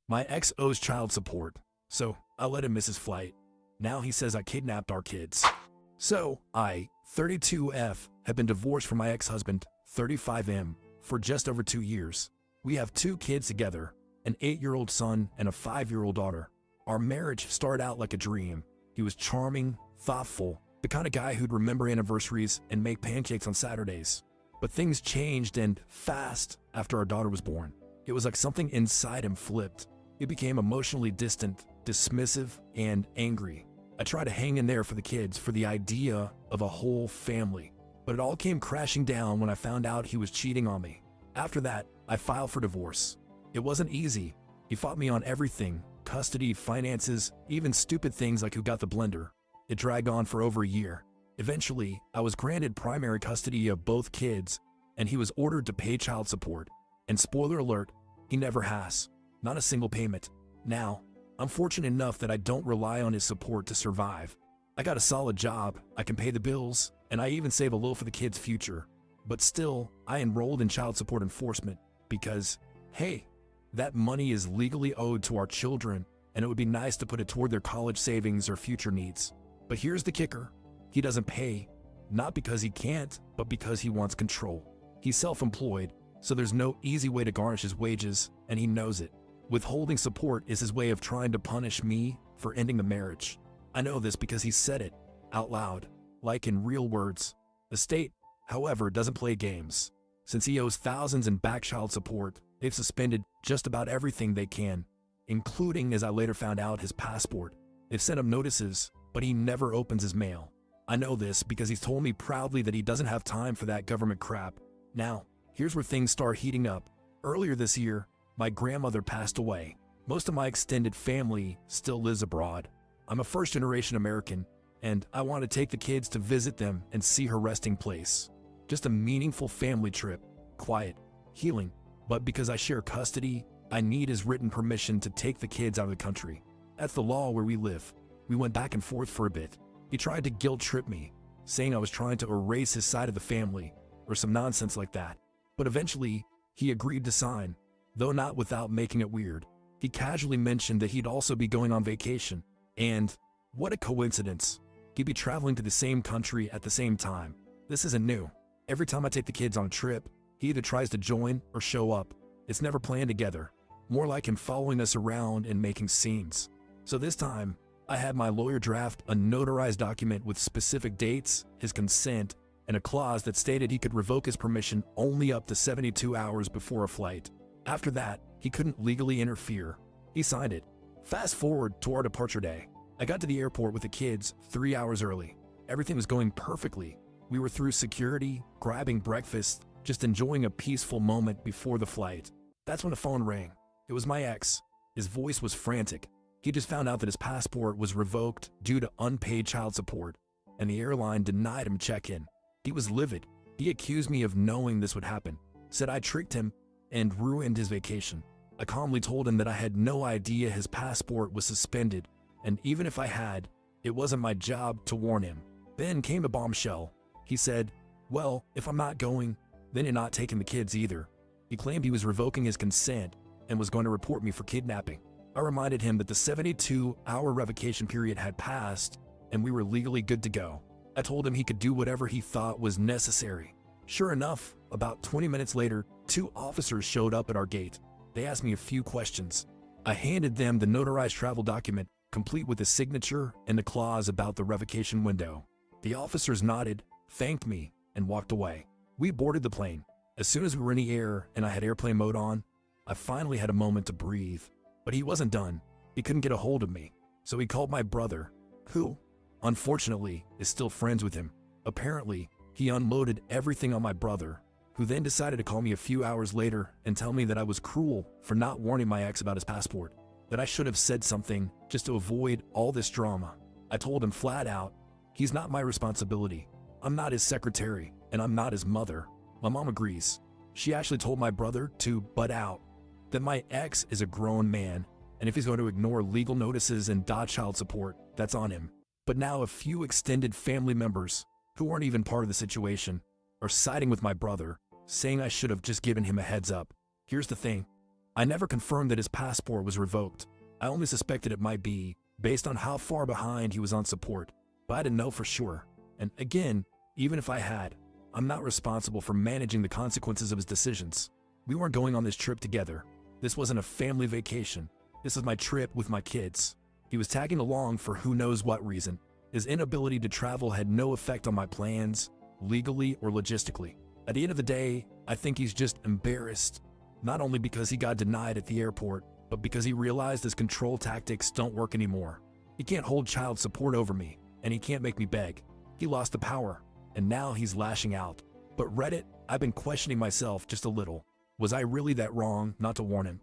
My ex owes child support, so I let him miss his flight. Now he says I kidnapped our kids. So I, 32F, have been divorced from my ex-husband, 35M, for just over 2 years. We have 2 kids together, an 8-year-old son and a 5-year-old daughter. Our marriage started out like a dream. He was charming, thoughtful, the kind of guy who'd remember anniversaries and make pancakes on Saturdays. But things changed and fast after our daughter was born. It was like something inside him flipped. He became emotionally distant, dismissive, and angry. I tried to hang in there for the kids, for the idea of a whole family. But it all came crashing down when I found out he was cheating on me. After that, I filed for divorce. It wasn't easy. He fought me on everything: custody, finances, even stupid things like who got the blender. It dragged on for over a year. Eventually, I was granted primary custody of both kids, and he was ordered to pay child support. And spoiler alert, he never has. Not a single payment. Now, I'm fortunate enough that I don't rely on his support to survive. I got a solid job, I can pay the bills, and I even save a little for the kids' future. But still, I enrolled in child support enforcement because, hey, that money is legally owed to our children, and it would be nice to put it toward their college savings or future needs. But here's the kicker. He doesn't pay, not because he can't, but because he wants control. He's self-employed, so there's no easy way to garnish his wages, and he knows it. Withholding support is his way of trying to punish me for ending the marriage. I know this because he said it out loud, like in real words. The state, however, doesn't play games. Since he owes thousands in back child support, they've suspended just about everything they can, including, as I later found out, his passport. They've sent him notices, but he never opens his mail. I know this because he's told me proudly that he doesn't have time for that government crap. Now, here's where things start heating up. Earlier this year, my grandmother passed away. Most of my extended family still lives abroad. I'm a first-generation American, and I want to take the kids to visit them and see her resting place. Just a meaningful family trip, quiet, healing. But because I share custody, I need his written permission to take the kids out of the country. That's the law where we live. We went back and forth for a bit. He tried to guilt-trip me, saying I was trying to erase his side of the family, or some nonsense like that. But eventually, he agreed to sign, though not without making it weird. He casually mentioned that he'd also be going on vacation. And what a coincidence. He'd be traveling to the same country at the same time. This isn't new. Every time I take the kids on a trip, he either tries to join or show up. It's never planned together. More like him following us around and making scenes. So this time, I had my lawyer draft a notarized document with specific dates, his consent, and a clause that stated he could revoke his permission only up to 72 hours before a flight. After that, he couldn't legally interfere. He signed it. Fast forward to our departure day. I got to the airport with the kids 3 hours early. Everything was going perfectly. We were through security, grabbing breakfast, just enjoying a peaceful moment before the flight. That's when the phone rang. It was my ex. His voice was frantic. He just found out that his passport was revoked due to unpaid child support, and the airline denied him check-in. He was livid. He accused me of knowing this would happen, said I tricked him and ruined his vacation. I calmly told him that I had no idea his passport was suspended, and even if I had, it wasn't my job to warn him. Then came the bombshell. He said, well, if I'm not going, then you're not taking the kids either. He claimed he was revoking his consent and was going to report me for kidnapping. I reminded him that the 72-hour revocation period had passed and we were legally good to go. I told him he could do whatever he thought was necessary. Sure enough, about 20 minutes later, 2 officers showed up at our gate. They asked me a few questions. I handed them the notarized travel document, complete with a signature and the clause about the revocation window. The officers nodded, thanked me, and walked away. We boarded the plane. As soon as we were in the air and I had airplane mode on, I finally had a moment to breathe. But he wasn't done. He couldn't get a hold of me. So he called my brother, who, unfortunately, is still friends with him. Apparently, he unloaded everything on my brother, who then decided to call me a few hours later and tell me that I was cruel for not warning my ex about his passport, that I should have said something just to avoid all this drama. I told him flat out, he's not my responsibility. I'm not his secretary, and I'm not his mother. My mom agrees. She actually told my brother to butt out, that my ex is a grown man, and if he's going to ignore legal notices and dodge child support, that's on him. But now a few extended family members, who aren't even part of the situation, are siding with my brother, saying I should have just given him a heads up. Here's the thing. I never confirmed that his passport was revoked. I only suspected it might be, based on how far behind he was on support, but I didn't know for sure. And again, even if I had, I'm not responsible for managing the consequences of his decisions. We weren't going on this trip together. This wasn't a family vacation. This was my trip with my kids. He was tagging along for who knows what reason. His inability to travel had no effect on my plans, legally or logistically. At the end of the day, I think he's just embarrassed, not only because he got denied at the airport, but because he realized his control tactics don't work anymore. He can't hold child support over me, and he can't make me beg. He lost the power, and now he's lashing out. But Reddit, I've been questioning myself just a little. Was I really that wrong not to warn him?